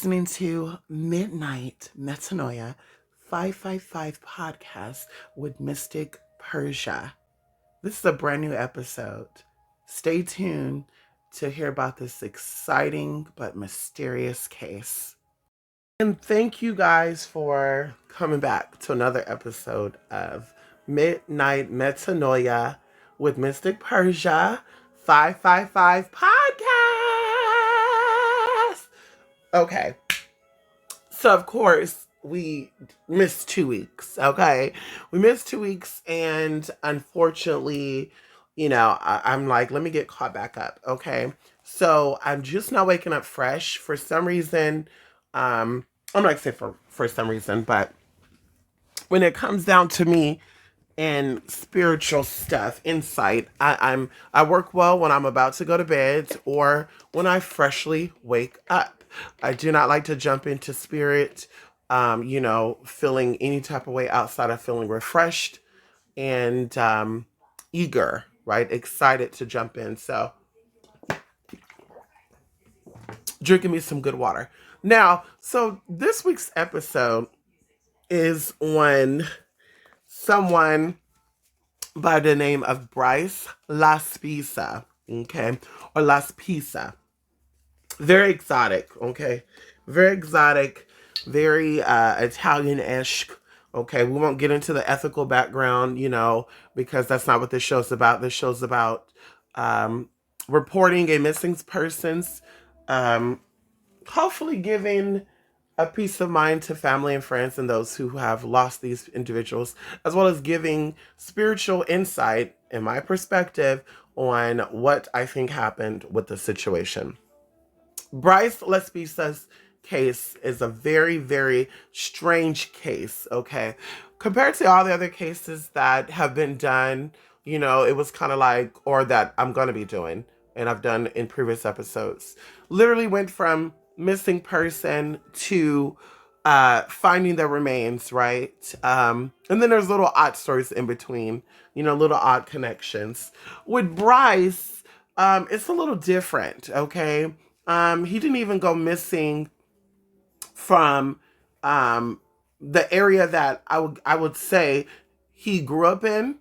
listening to Midnight Metanoia 555 podcast with Mystic Persia. This is a brand new episode. Stay tuned to hear about this exciting but mysterious case. And thank you guys for coming back to another episode of Midnight Metanoia with Mystic Persia 555 podcast. Okay. So, of course, we missed 2 weeks. Okay. We missed 2 weeks. And unfortunately, I'm like, let me get caught back up. Okay. So, I'm just now waking up fresh for some reason. I'm not going to say for some reason, but when it comes down to me and spiritual stuff, insight, I work well when I'm about to go to bed or when I freshly wake up. I do not like to jump into spirit, feeling any type of way outside of feeling refreshed and eager, right? Excited to jump in. So, drinking me some good water. Now, so this week's episode is on someone by the name of Bryce laspisa, okay, or laspisa. Very exotic, okay, very exotic, very Italian-esque. Okay, we won't get into the ethical background, because that's not what this show's about. This show's about reporting a missing person's, hopefully giving a peace of mind to family and friends and those who have lost these individuals, as well as giving spiritual insight, in my perspective, on what I think happened with the situation. Bryce Lespisa's case is a very, very strange case, okay? Compared to all the other cases that have been done, it was kind of like, or that I'm going to be doing, and I've done in previous episodes. Literally went from missing person to finding their remains, right? And then there's little odd stories in between, little odd connections. With Bryce, it's a little different, okay? He didn't even go missing from the area that I would say he grew up in.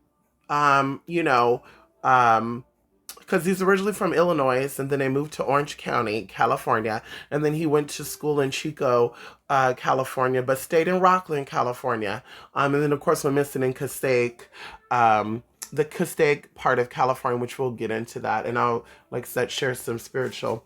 Because he's originally from Illinois, and then they moved to Orange County, California, and then he went to school in Chico, California, but stayed in Rockland, California, and then of course went missing in Castaic, the Castaic part of California, which we'll get into that, and I'll, like I said, share some spiritual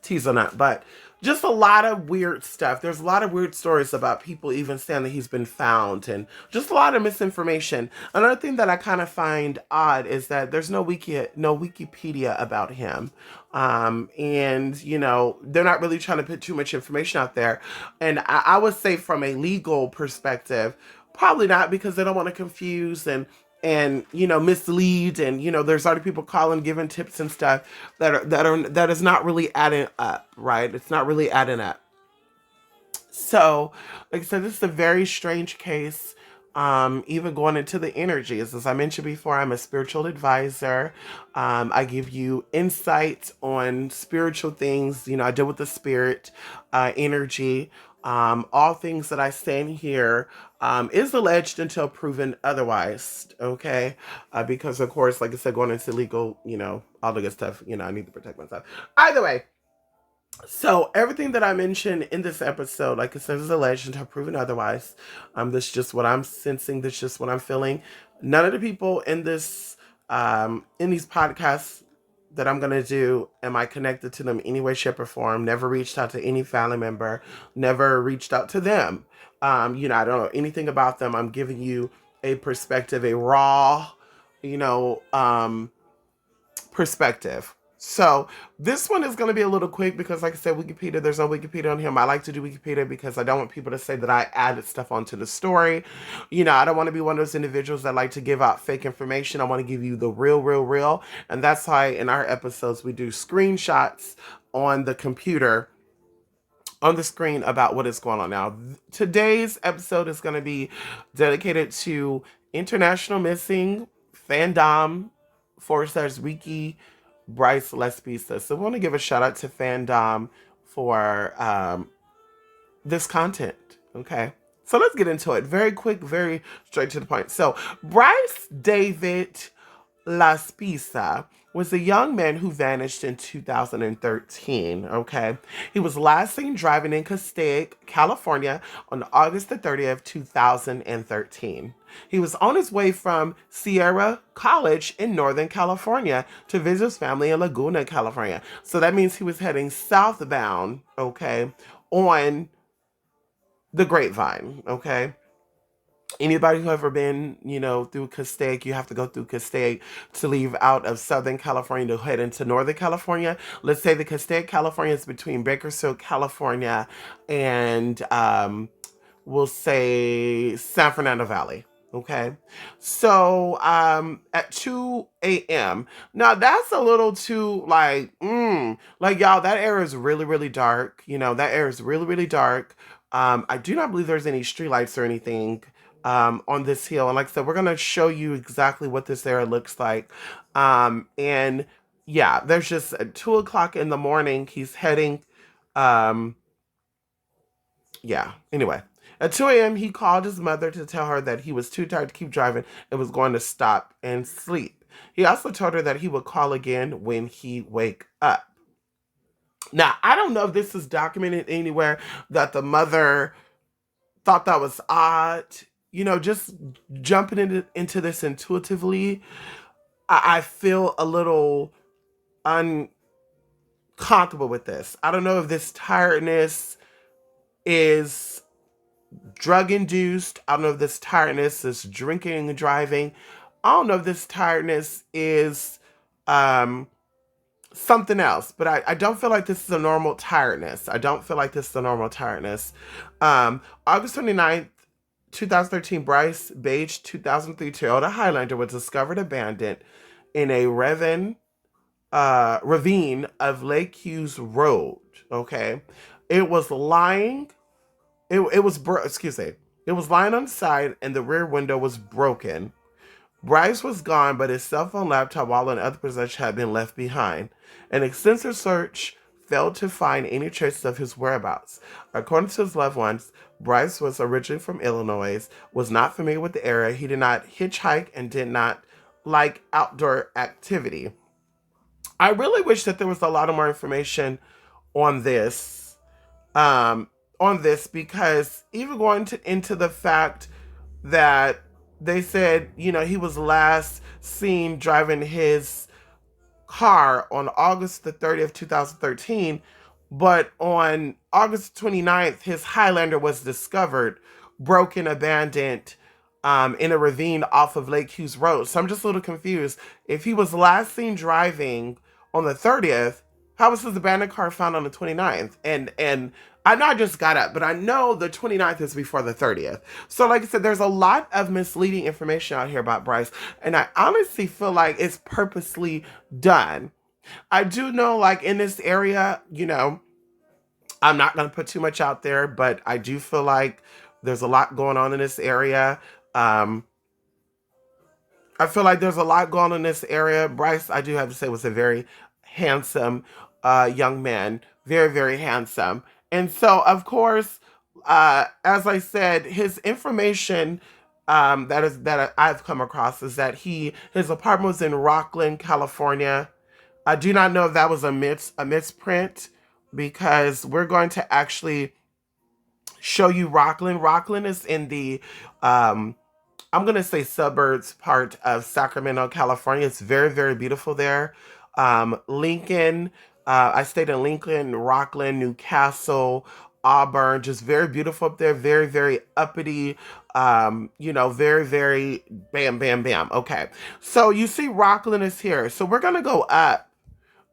tease on that, but just a lot of weird stuff. There's a lot of weird stories about people even saying that he's been found, and just a lot of misinformation. Another thing that I kind of find odd is that there's no Wikipedia about him, and they're not really trying to put too much information out there. And I would say from a legal perspective, probably not, because they don't want to confuse and mislead, and there's already people calling, giving tips and stuff that is not really adding up, right? It's not really adding up. So, like I said, this is a very strange case. Even going into the energies, as I mentioned before, I'm a spiritual advisor. I give you insights on spiritual things. I deal with the spirit, energy. All things that I say in here is alleged until proven otherwise, okay? Because, of course, like I said, going into legal, all the good stuff, I need to protect myself. Either way, so everything that I mentioned in this episode, like I said, is alleged until proven otherwise. This is just what I'm sensing. This is just what I'm feeling. None of the people in this, in these podcasts that I'm going to do, am I connected to them in any way, shape, or form. Never reached out to any family member. Never reached out to them. I don't know anything about them. I'm giving you a perspective, a raw, perspective. So this one is going to be a little quick because, like I said, Wikipedia, there's no Wikipedia on him. I like to do Wikipedia because I don't want people to say that I added stuff onto the story. I don't want to be one of those individuals that like to give out fake information. I want to give you the real, real, real. And that's why in our episodes, we do screenshots on the computer, on the screen, about what is going on. Now, today's episode is going to be dedicated to International Missing Fandom /Wiki Bryce Laspisa. So we want to give a shout out to Fandom for this content. Okay. So let's get into it. Very quick, very straight to the point. So Bryce David laspisa was a young man who vanished in 2013. Okay. He was last seen driving in Castaic, California on August the 30th, 2013. He was on his way from Sierra College in Northern California to visit his family in Laguna, California. So that means he was heading southbound, okay, on the Grapevine, okay? Anybody who ever been, through Castaic, you have to go through Castaic to leave out of Southern California to head into Northern California. Let's say the Castaic, California is between Bakersfield, California, and we'll say San Fernando Valley. Okay. So at 2 a.m. Now that's a little too like y'all, that area is really, really dark. That area is really, really dark. I do not believe there's any streetlights or anything on this hill. And like I said, we're gonna show you exactly what this area looks like. And yeah, there's just at 2 o'clock in the morning, he's heading yeah, anyway. At 2 a.m., he called his mother to tell her that he was too tired to keep driving and was going to stop and sleep. He also told her that he would call again when he wake up. Now, I don't know if this is documented anywhere that the mother thought that was odd. Just jumping into this intuitively, I feel a little uncomfortable with this. I don't know if this tiredness is drug induced. I don't know if this tiredness is drinking and driving. I don't know if this tiredness is something else, but I don't feel like this is a normal tiredness. I don't feel like this is a normal tiredness. August 29th, 2013, Bryce Beige 2003 Toyota Highlander was discovered abandoned in a ravine of Lake Hughes Road. Okay. It was lying it was excuse me. It was lying on the side and the rear window was broken. Bryce was gone, but his cell phone, laptop, wallet, and other possessions had been left behind. An extensive search failed to find any traces of his whereabouts. According to his loved ones, Bryce was originally from Illinois, was not familiar with the area. He did not hitchhike and did not like outdoor activity. I really wish that there was a lot of more information on this. Because even going into the fact that they said, he was last seen driving his car on August the 30th, 2013, but on August 29th, his Highlander was discovered broken, abandoned, in a ravine off of Lake Hughes Road. So I'm just a little confused. If he was last seen driving on the 30th, how was his abandoned car found on the 29th? And I know I just got up, but I know the 29th is before the 30th. So like I said, there's a lot of misleading information out here about Bryce. And I honestly feel like it's purposely done. I do know, like, in this area, I'm not going to put too much out there, but I do feel like there's a lot going on in this area. I feel like there's a lot going on in this area. Bryce, I do have to say, was a very handsome young man. Very, very handsome. And so, of course, as I said, his information that I've come across is that his apartment was in Rockland, California. I do not know if that was a misprint, because we're going to actually show you Rockland. Rockland is in the I'm going to say suburbs part of Sacramento, California. It's very, very beautiful there. Lincoln, I stayed in Lincoln, Rockland, Newcastle, Auburn, just very beautiful up there. Very, very uppity, very, very bam, bam, bam. Okay. So you see Rockland is here. So we're going to go up.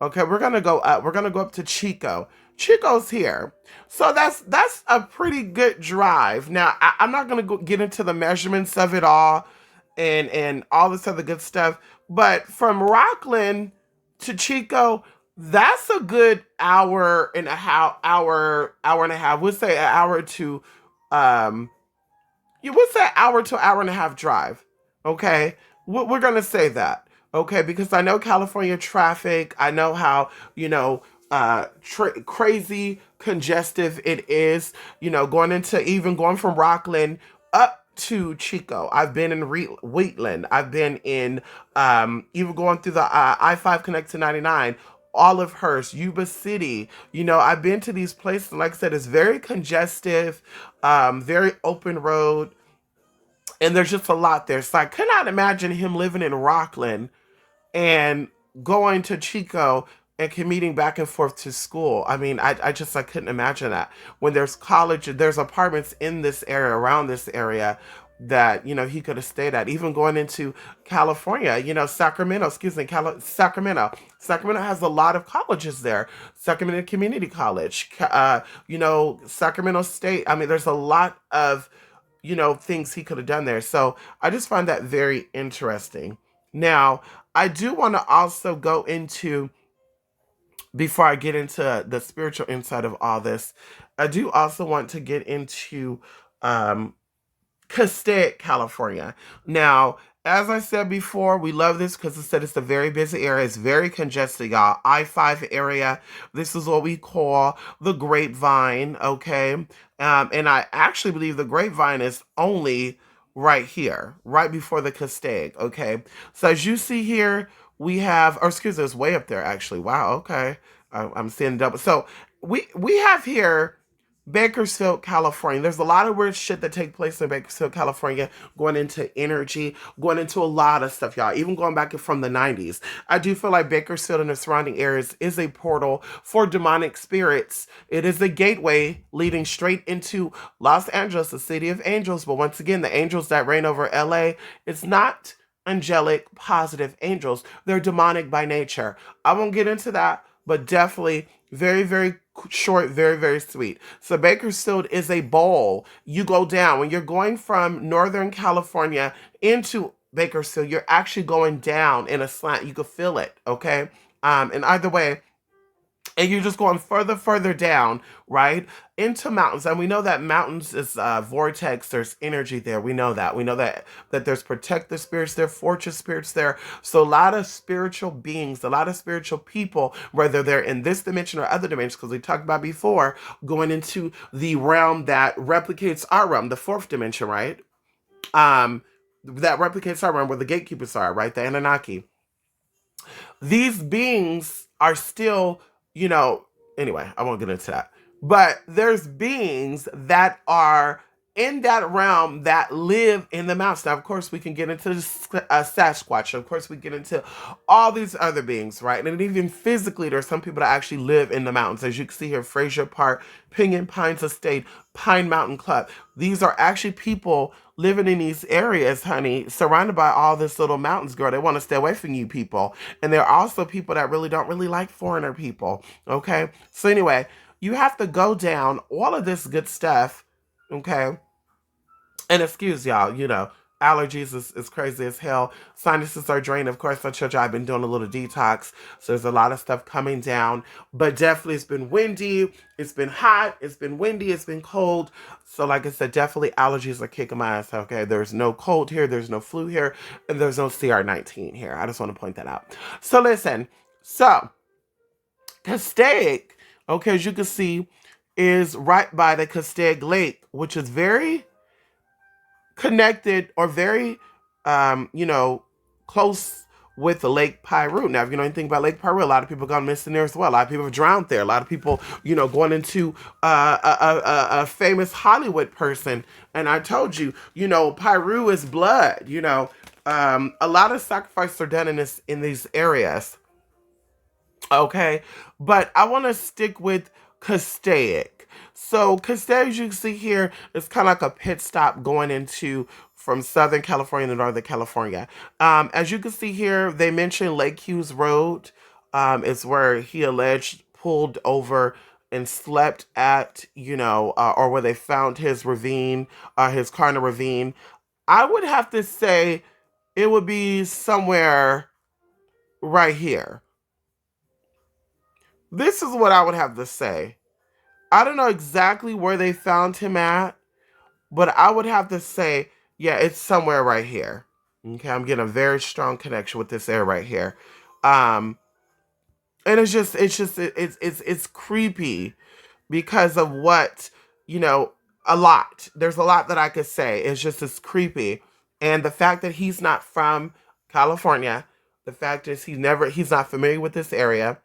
Okay, we're gonna go up. We're gonna go up to Chico. Chico's here, so that's a pretty good drive. Now I'm not gonna get into the measurements of it all, and all this other good stuff. But from Rockland to Chico, that's a good hour and a half. Hour and a half. We'll say an hour to you would say hour to hour and a half drive. Okay, we're gonna say that. Okay, because I know California traffic. I know how crazy congestive it is, going into, even going from Rockland up to Chico. I've been in Wheatland. I've been in, even going through the I-5 connect to 99, Olive Yuba City. I've been to these places. And like I said, it's very congestive, very open road, and there's just a lot there. So I could not imagine him living in Rockland and going to Chico and commuting back and forth to school. I mean, I couldn't imagine that. When there's college, there's apartments in this area, around this area, that, he could have stayed at. Even going into California, Sacramento, excuse me, Sacramento. Sacramento has a lot of colleges there. Sacramento Community College, Sacramento State. I mean, there's a lot of, things he could have done there. So I just find that very interesting. Now, I do want to also go into, before I get into the spiritual inside of all this, I do also want to get into um, Castaic, California. Now, as I said before, we love this because it said it's a very busy area. It's very congested, y'all. I-5 area. This is what we call the Grapevine, okay? And I actually believe the Grapevine is only right here, right before the Castaic, okay? So as you see here, we have, or excuse me, it's way up there actually. Wow, okay. I'm seeing double. So we have here Bakersfield, California. There's a lot of weird shit that take place in Bakersfield, California, going into energy, going into a lot of stuff, y'all. Even going back from the 90s. I do feel like Bakersfield and the surrounding areas is a portal for demonic spirits. It is a gateway leading straight into Los Angeles, the city of angels. But once again, the angels that reign over LA, it's not angelic, positive angels. They're demonic by nature. I won't get into that, but definitely very, very short, very, very sweet. So Bakersfield is a bowl. You go down. When you're going from Northern California into Bakersfield, you're actually going down in a slant. You can feel it, okay? And either way, and you're just going further down, right, into mountains. And we know that mountains is vortex. There's energy there. We know that. We know that there's protective spirits there, fortress spirits there. So a lot of spiritual beings, a lot of spiritual people, whether they're in this dimension or other dimensions, because we talked about before, going into the realm that replicates our realm, the fourth dimension, right? That replicates our realm, where the gatekeepers are, right? The Anunnaki. These beings are still, you know, anyway, I won't get into that. But there's beings that are in that realm that live in the mountains. Now, of course, we can get into Sasquatch. Of course, we get into all these other beings, right? And even physically, there's some people that actually live in the mountains. As you can see here, Fraser Park, Pinyon Pines Estate, Pine Mountain Club. These are actually people living in these areas, honey, surrounded by all these little mountains, girl. They want to stay away from you people. And there are also people that really don't really like foreigner people, okay? So anyway, you have to go down all of this good stuff, okay? And excuse y'all, allergies is crazy as hell. Sinuses are drained. Of course, I told you I've been doing a little detox. So there's a lot of stuff coming down. But definitely it's been windy. It's been hot. It's been windy. It's been cold. So like I said, definitely allergies are kicking my ass, okay? There's no cold here. There's no flu here. And there's no CR19 here. I just want to point that out. So listen. So, Castaic, okay, as you can see, is right by the Castaic Lake, which is very connected, or very, close with Lake Piru. Now, if you know anything about Lake Piru, a lot of people gone missing there as well. A lot of people have drowned there. A lot of people, going into a famous Hollywood person. And I told you, Piru is blood. A lot of sacrifices are done in these areas. Okay, but I want to stick with Castaic. So Castaic, as you can see here, is kind of like a pit stop going into from Southern California to Northern California. As you can see here, they mentioned Lake Hughes Road. Is where he alleged pulled over and slept at, or where they found his ravine, his car in a ravine. I would have to say it would be somewhere right here. This is what I would have to say. I don't know exactly where they found him at, but I would have to say, yeah, it's somewhere right here. Okay, I'm getting a very strong connection with this area right here. And it's creepy because of what, you know, a lot. There's a lot that I could say. It's just as creepy. And the fact that he's not from California, the fact is he's not familiar with this area.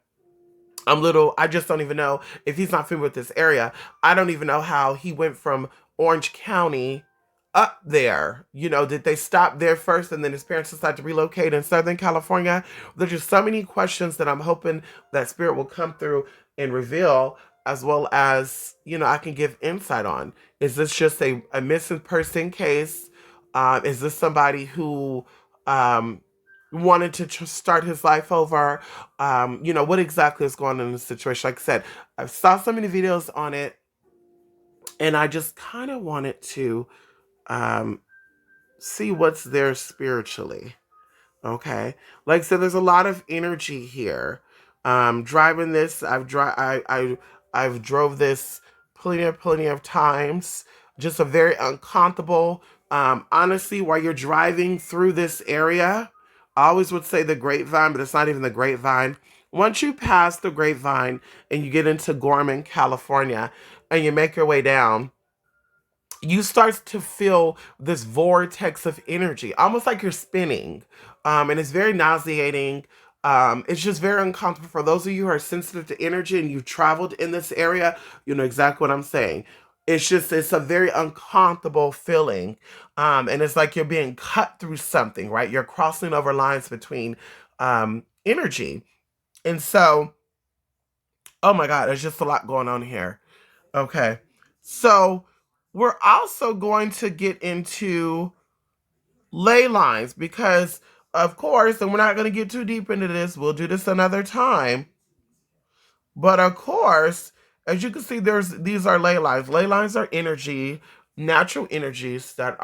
I just don't even know if he's not familiar with this area. I don't even know how he went from Orange County up there. You know, did they stop there first and then his parents decided to relocate in Southern California? There's just so many questions that I'm hoping that Spirit will come through and reveal, as well as, you know, I can give insight on. Is this just a missing person case? Is this somebody who um, wanted to start his life over? You know, what exactly is going on in the situation? Like I said, I saw so many videos on it, and I just kind of wanted to um, see what's there spiritually. Okay. Like I said, there's a lot of energy here. Driving this, I've drove this plenty of times. Just a very uncomfortable. Honestly, while you're driving through this area, I always would say the Grapevine, but it's not even the Grapevine. Once you pass the Grapevine and you get into Gorman, California, and you make your way down, you start to feel this vortex of energy, almost like you're spinning. And it's very nauseating. It's just very uncomfortable. For those of you who are sensitive to energy and you've traveled in this area, you know exactly what I'm saying. It's a very uncomfortable feeling. And it's like you're being cut through something, right? You're crossing over lines between energy. And so, oh my God, there's just a lot going on here. Okay. So we're also going to get into ley lines because, of course, and we're not going to get too deep into this. We'll do this another time. But of course, as you can see, these are ley lines. Ley lines are energy, natural energies that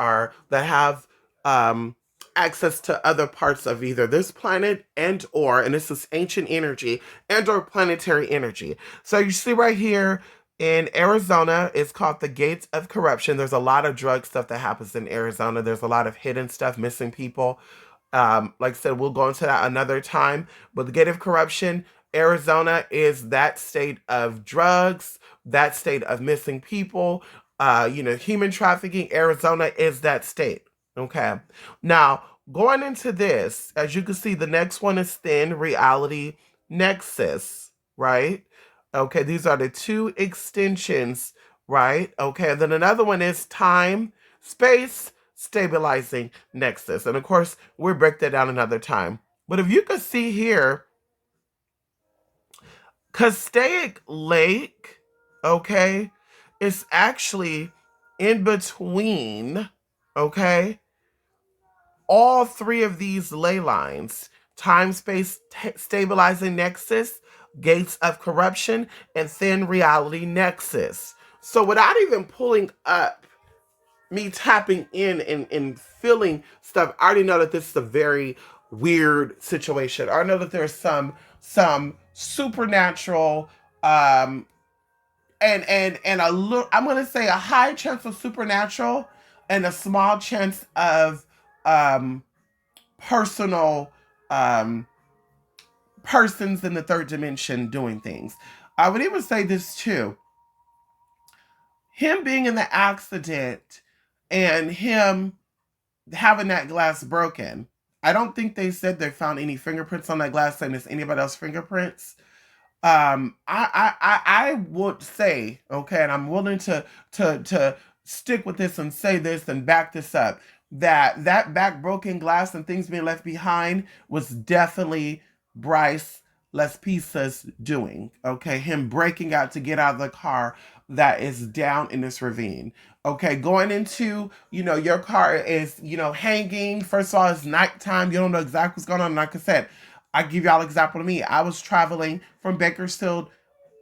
have um, access to other parts of either this planet and this is ancient energy and or planetary energy. So you see right here in Arizona, it's called the Gates of Corruption. There's a lot of drug stuff that happens in Arizona. There's a lot of hidden stuff, missing people. Like I said, we'll go into that another time. But the Gate of Corruption, Arizona is that state of drugs, that state of missing people, you know, human trafficking. Arizona is that state. Okay. Now, going into this, as you can see, the next one is Thin Reality Nexus, right? Okay, these are the two extensions, right? Okay, and then another one is Time Space Stabilizing Nexus. And of course, we'll break that down another time. But if you could see here, Castaic Lake, okay, is actually in between, okay, all three of these ley lines: time space stabilizing nexus, gates of corruption, and thin reality nexus. So without even pulling up, me tapping in and feeling stuff, I already know that this is a very weird situation. I know that there's some supernatural and a look, I'm gonna say a high chance of supernatural and a small chance of um personal um persons in the third dimension doing things. I would even say this too. Him being in the accident and him having that glass broken. I don't think they said they found any fingerprints on that glass saying it's anybody else's fingerprints. I would say, okay, and I'm willing to stick with this and say this and back this up, that back broken glass and things being left behind was definitely Bryce Laspisa's doing. Okay, him breaking out to get out of the car that is down in this ravine. Okay, going into, you know, your car is, you know, hanging. First of all, it's nighttime. You don't know exactly what's going on. Like I said, I give y'all an example of me. I was traveling from Bakersfield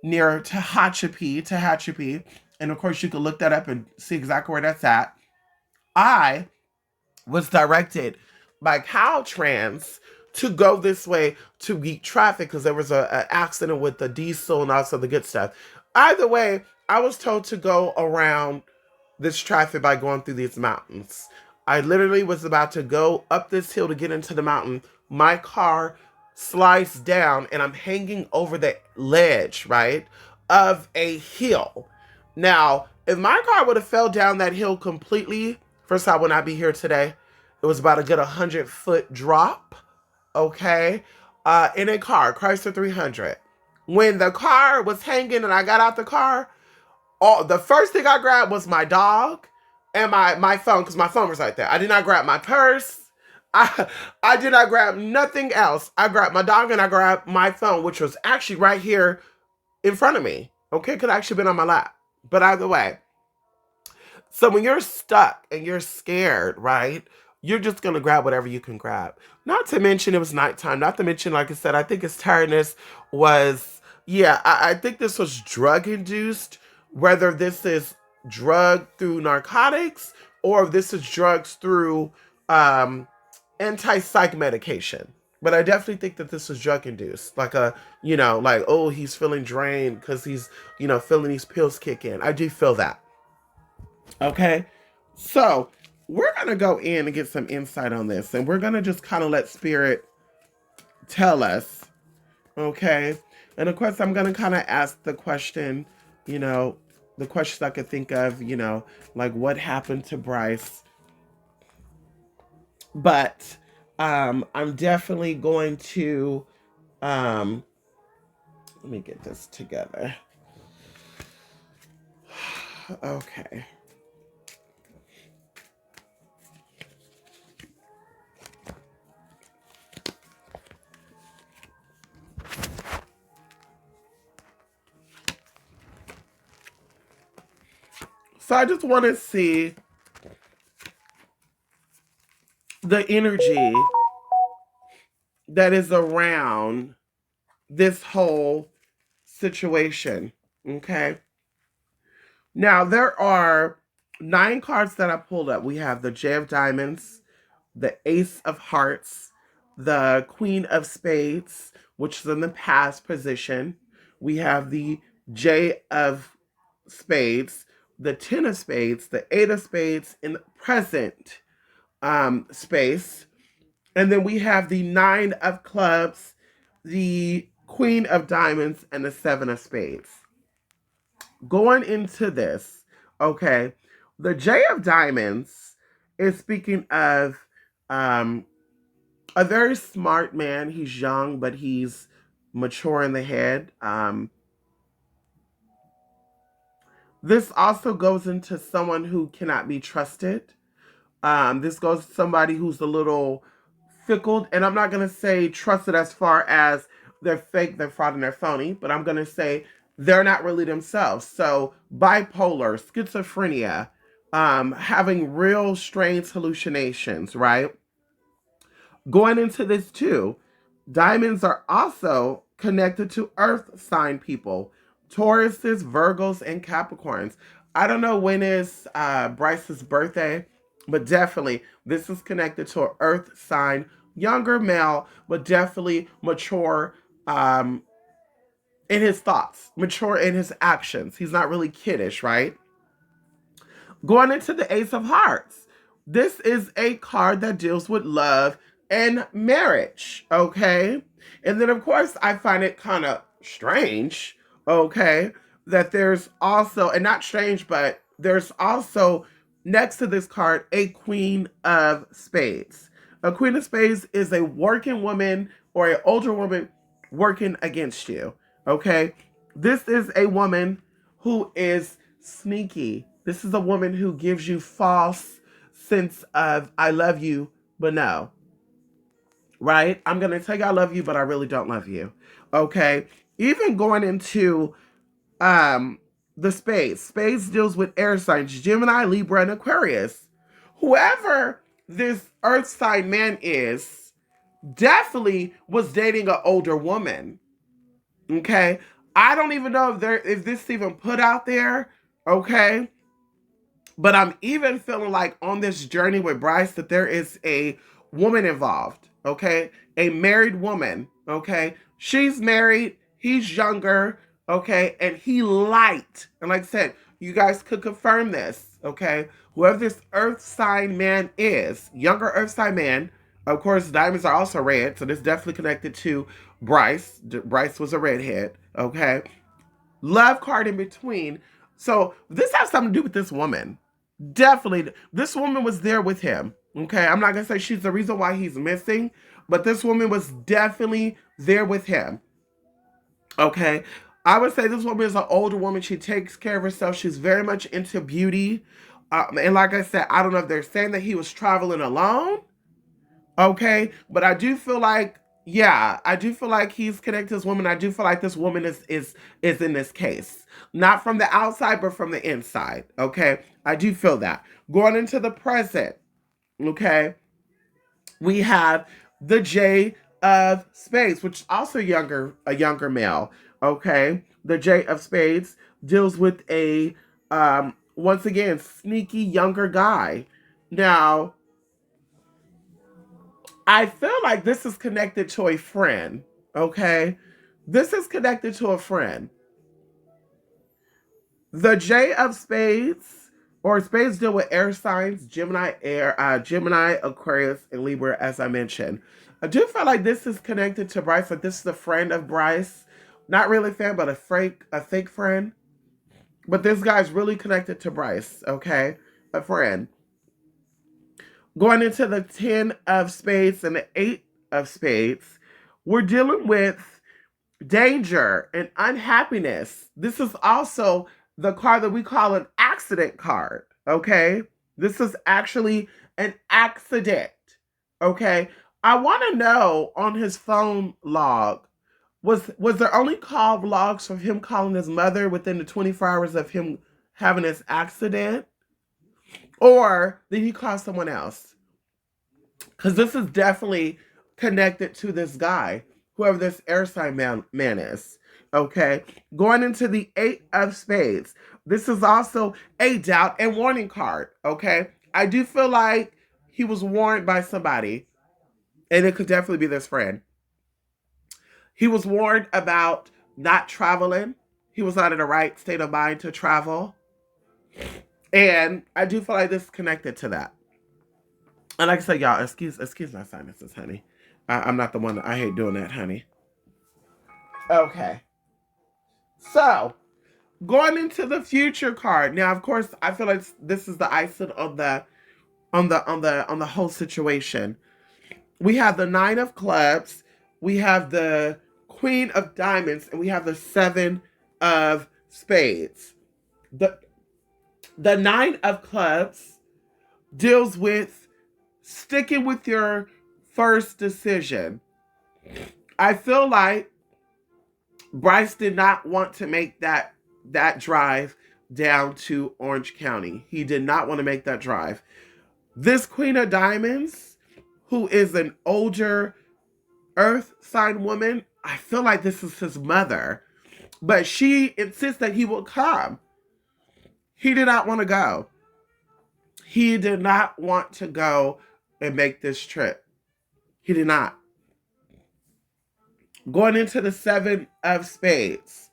near Tehachapi, and of course you can look that up and see exactly where that's at. I was directed by Caltrans to go this way to beat traffic because there was an accident with the diesel and also the good stuff. Either way, I was told to go around this traffic by going through these mountains. I literally was about to go up this hill to get into the mountain. My car slides down and I'm hanging over the ledge, right, of a hill. Now, if my car would have fell down that hill completely, first I would not be here today. It was about a good 100-foot drop, okay, in a car, Chrysler 300. When the car was hanging and I got out the car, the first thing I grabbed was my dog and my phone, because my phone was right there. I did not grab my purse. I did not grab nothing else. I grabbed my dog and I grabbed my phone, which was actually right here in front of me. Okay, could have actually been on my lap. But either way, so when you're stuck and you're scared, right? You're just gonna grab whatever you can grab. Not to mention it was nighttime. Not to mention, like I said, I think his tiredness was, yeah, I think this was drug induced. Whether this is drug through narcotics or if this is drugs through anti-psych medication. But I definitely think that this was drug induced. Like like, oh, he's feeling drained because he's, feeling these pills kick in. I do feel that. Okay. So we're going to go in and get some insight on this. And we're going to just kind of let spirit tell us. Okay. And of course, I'm going to kind of ask the question, the questions I could think of, like what happened to Bryce. But I'm definitely going to, let me get this together. Okay. So I just want to see the energy that is around this whole situation. Okay. Now there are 9 cards that I pulled up. We have the J of Diamonds, the Ace of Hearts, the Queen of Spades, which is in the past position. We have the J of Spades, the 10 of Spades, the 8 of Spades in the present space. And then we have the 9 of Clubs, the Queen of Diamonds, and the 7 of Spades. Going into this, okay, the J of Diamonds is speaking of a very smart man. He's young, but he's mature in the head. This also goes into someone who cannot be trusted. This goes to somebody who's a little fickle, and I'm not going to say trusted as far as they're fake, they're fraud, and they're phony, but I'm going to say they're not really themselves. So bipolar, schizophrenia, having real strange hallucinations, right? Going into this too, diamonds are also connected to earth sign people, Tauruses, Virgos, and Capricorns. I don't know when is Bryce's birthday, but definitely this is connected to an earth sign, younger male, but definitely mature in his thoughts, mature in his actions. He's not really kiddish, right? Going into the Ace of Hearts. This is a card that deals with love and marriage, okay? And then, of course, I find it kind of strange, okay, that there's also, and not strange, but there's also next to this card a Queen of Spades. A Queen of Spades is a working woman or an older woman working against you, okay? This is a woman who is sneaky. This is a woman who gives you false sense of I love you, but no. Right? I'm going to tell you I love you, but I really don't love you. Okay? Even going into the spades. Spades deals with air signs, Gemini, Libra, and Aquarius. Whoever this earth sign man is definitely was dating an older woman. Okay? I don't even know if this is even put out there. Okay? But I'm even feeling like on this journey with Bryce that there is a woman involved, okay? A married woman, okay? She's married, he's younger, okay? And he light. And like I said, you guys could confirm this, okay? Whoever this earth sign man is, younger earth sign man, of course, diamonds are also red, so this is definitely connected to Bryce. Bryce was a redhead, okay? Love card in between. So this has something to do with this woman. Definitely, this woman was there with him. Okay, I'm not gonna say she's the reason why he's missing, but this woman was definitely there with him. Okay, I would say this woman is an older woman. She takes care of herself. She's very much into beauty. And like I said, I don't know if they're saying that he was traveling alone. Okay, but I do feel like, yeah, I do feel like he's connected to this woman. I do feel like this woman is in this case, not from the outside, but from the inside. Okay, I do feel that. Going into the present, okay, we have the J of Spades, which is also a younger male. Okay, the J of Spades deals with a once again sneaky younger guy. Now, I feel like this is connected to a friend. Okay, this is connected to a friend. The J of Spades, or Spades, deal with air signs: Gemini, Aquarius, and Libra, as I mentioned. I do feel like this is connected to Bryce. Like this is a friend of Bryce, not really a fan, but a fake friend. But this guy's really connected to Bryce. Okay, a friend. Going into the 10 of Spades and the 8 of Spades, we're dealing with danger and unhappiness. This is also the card that we call an accident card. Okay, this is actually an accident. Okay, I want to know on his phone log, was there only call logs from him calling his mother within the 24 hours of him having this accident, or did he call someone else? Because this is definitely connected to this guy, whoever this air sign man is. Okay, going into the 8 of Spades. This is also a doubt and warning card. Okay, I do feel like he was warned by somebody, and it could definitely be this friend. He was warned about not traveling. He was not in the right state of mind to travel. And I do feel like this is connected to that. And like I said, y'all, excuse my sinuses, honey. I'm not the one. I hate doing that, honey. Okay. So, going into the future card. Now, of course, I feel like this is the icing on the whole situation. We have the 9 of Clubs, we have the Queen of Diamonds, and we have the 7 of Spades. The 9 of Clubs deals with sticking with your first decision. I feel like Bryce did not want to make that drive down to Orange County. He did not want to make that drive. This Queen of Diamonds, who is an older earth sign woman, I feel like this is his mother. But she insists that he will come. He did not want to go. He did not want to go and make this trip. He did not. Going into the 7 of Spades.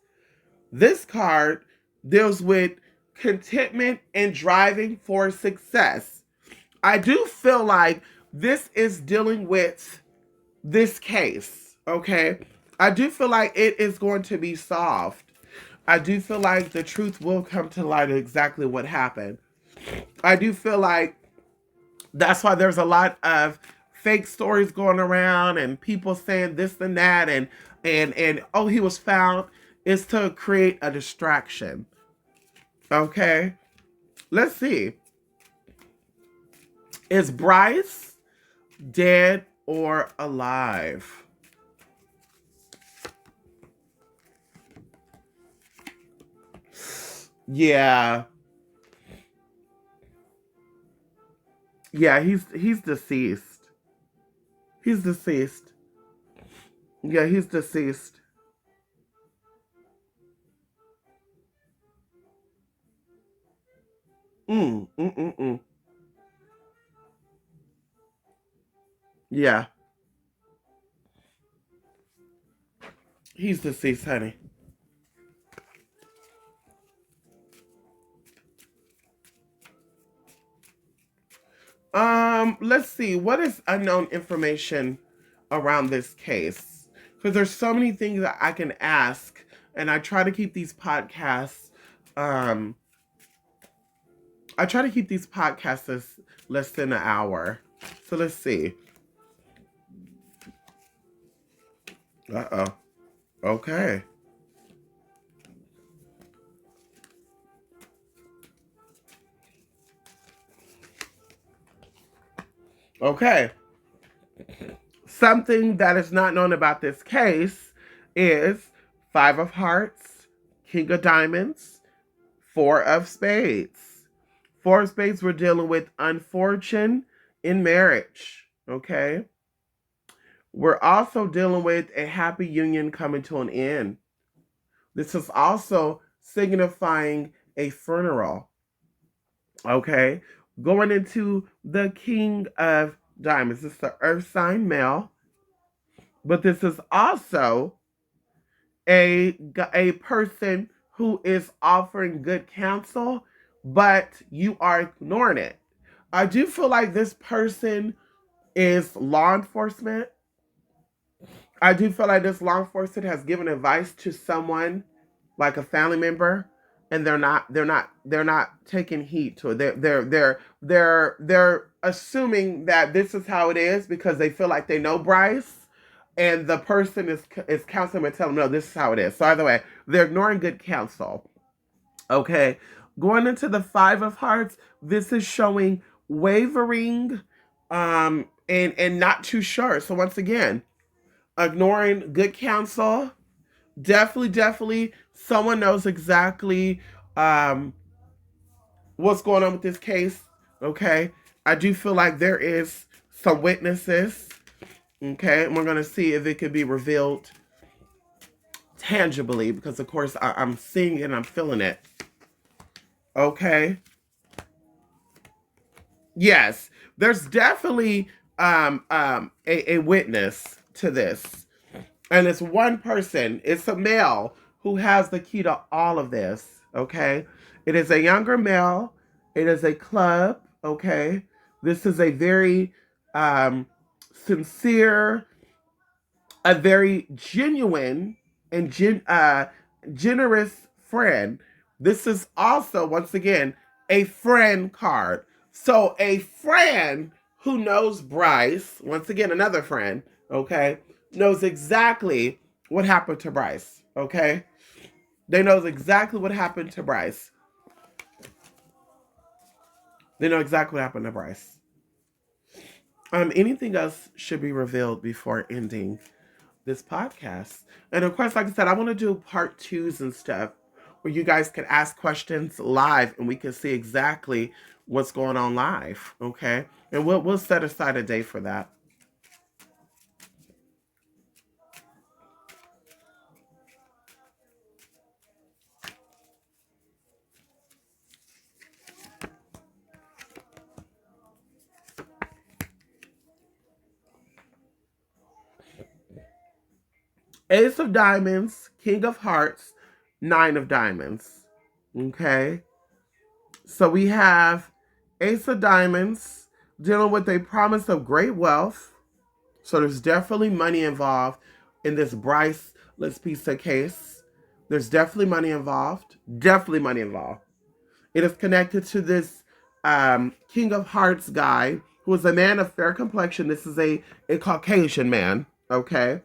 This card deals with contentment and driving for success. I do feel like this is dealing with this case, okay? I do feel like it is going to be solved. I do feel like the truth will come to light of exactly what happened. I do feel like that's why there's a lot of fake stories going around and people saying this and that and oh, he was found, is to create a distraction. Okay? Let's see. Is Bryce dead or alive? Yeah. Yeah, he's deceased. He's deceased. Yeah, he's deceased. Mm, mm, mm, mm. Yeah, he's deceased, honey. Let's see. What is unknown information around this case? Because there's so many things that I can ask And I try to keep these podcasts, um, I try to keep these podcasts as less than an hour. So let's see. Uh-oh. Okay. Okay. Something that is not known about this case is Five of Hearts, King of Diamonds, Four of Spades. Four of Spades, we're dealing with unfortune in marriage. Okay. We're also dealing with a happy union coming to an end. This is also signifying a funeral. Okay. Going into the King of Diamonds. This is the Earth sign male. But this is also a person who is offering good counsel, but you are ignoring it. I do feel like this person is law enforcement. I do feel like this law enforcement has given advice to someone, like a family member, and they're not taking heed to it. They're assuming that this is how it is because they feel like they know Bryce, and the person is counseling and telling them, no, this is how it is. So either way, they're ignoring good counsel. Okay, going into the Five of Hearts, this is showing wavering, and not too sure. So once again, ignoring good counsel. Definitely, someone knows exactly um, what's going on with this case. Okay, I do feel like there is some witnesses. Okay, and we're gonna see if it could be revealed tangibly because, of course, I'm seeing it and I'm feeling it. Okay. Yes, there's definitely a witness to this. And it's one person, it's a male who has the key to all of this, okay? It is a younger male, it is a club, okay? This is a very sincere, a very genuine and generous friend. This is also, once again, a friend card. So a friend who knows Bryce, once again, another friend, okay, knows exactly what happened to Bryce, okay? They know exactly what happened to Bryce. They know exactly what happened to Bryce. Anything else should be revealed before ending this podcast. And of course, like I said, I want to do part twos and stuff where you guys can ask questions live and we can see exactly what's going on live. Okay. And we'll set aside a day for that. Ace of Diamonds, King of Hearts, Nine of Diamonds. Okay. So we have Ace of Diamonds dealing with a promise of great wealth. So there's definitely money involved in this Bryce laspisa case. There's definitely money involved. Definitely money involved. It is connected to this King of Hearts guy who is a man of fair complexion. This is a Caucasian man. Okay.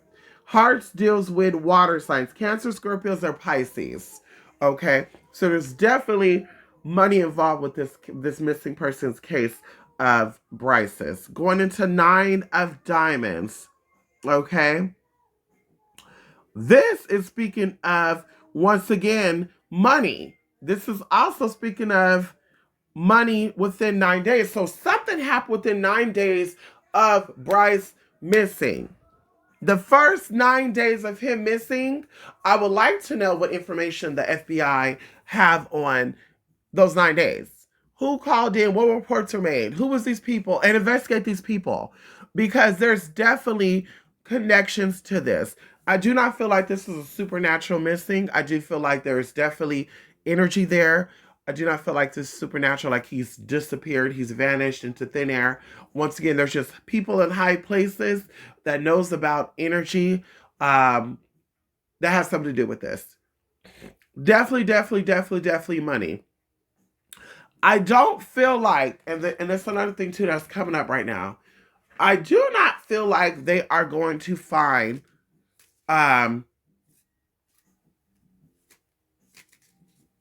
Hearts deals with water signs, Cancer, Scorpios, or Pisces. Okay. So there's definitely money involved with this missing person's case of Bryce's. Going into Nine of Diamonds. Okay. This is speaking of, once again, money. This is also speaking of money within 9 days. So something happened within 9 days of Bryce missing. The first 9 days of him missing, I would like to know what information the FBI have on those 9 days. Who called in? What reports were made? Who was these people? And investigate these people. Because there's definitely connections to this. I do not feel like this is a supernatural missing. I do feel like there is definitely energy there. I do not feel like this is supernatural, like he's disappeared, he's vanished into thin air. Once again, there's just people in high places that knows about energy that has something to do with this. Definitely, definitely, definitely, definitely money. I don't feel like, and that's another thing too that's coming up right now. I do not feel like they are going to find um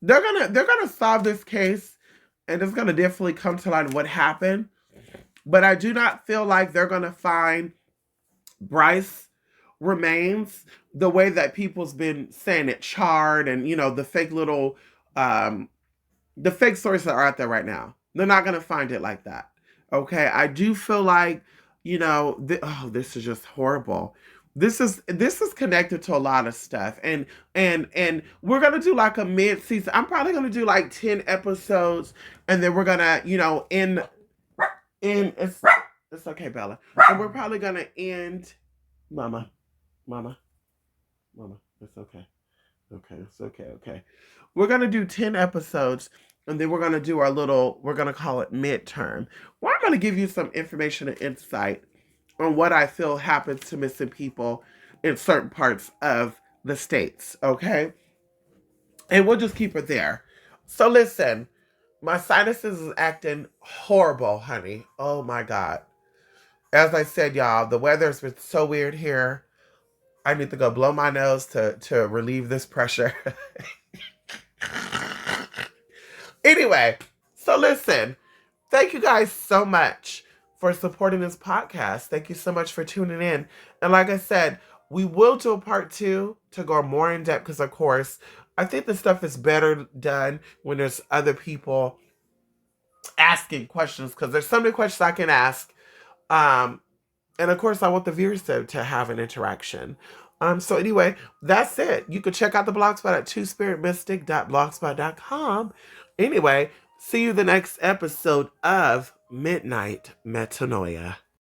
they're gonna solve this case, and it's gonna definitely come to light what happened. But I do not feel like they're gonna find Bryce remains the way that people's been saying it charred, and the fake little um the fake stories that are out there right now. They're not going to find it like that. Okay, I do feel like oh, this is just horrible. This is connected to a lot of stuff, and we're gonna do like a mid season. I'm probably gonna do like 10 episodes, and then we're gonna end. It's okay, Bella, and we're probably gonna end. Mama, mama, mama. It's okay. Okay, it's okay, okay. We're gonna do 10 episodes, and then we're gonna do we're gonna call it midterm. Well, I'm gonna give you some information and insight on what I feel happens to missing people in certain parts of the states, okay? And we'll just keep it there. So listen, my sinuses is acting horrible, honey. Oh my God. As I said, y'all, the weather's been so weird here. I need to go blow my nose to relieve this pressure. Anyway, so listen, thank you guys so much for supporting this podcast. Thank you so much for tuning in. And like I said, we will do a part two to go more in depth because, of course, I think the stuff is better done when there's other people asking questions because there's so many questions I can ask. Um, and of course, I want the viewers to have an interaction. So anyway, that's it. You can check out the blogspot at twospiritmystic.blogspot.com. Anyway, see you the next episode of Midnight Metanoia.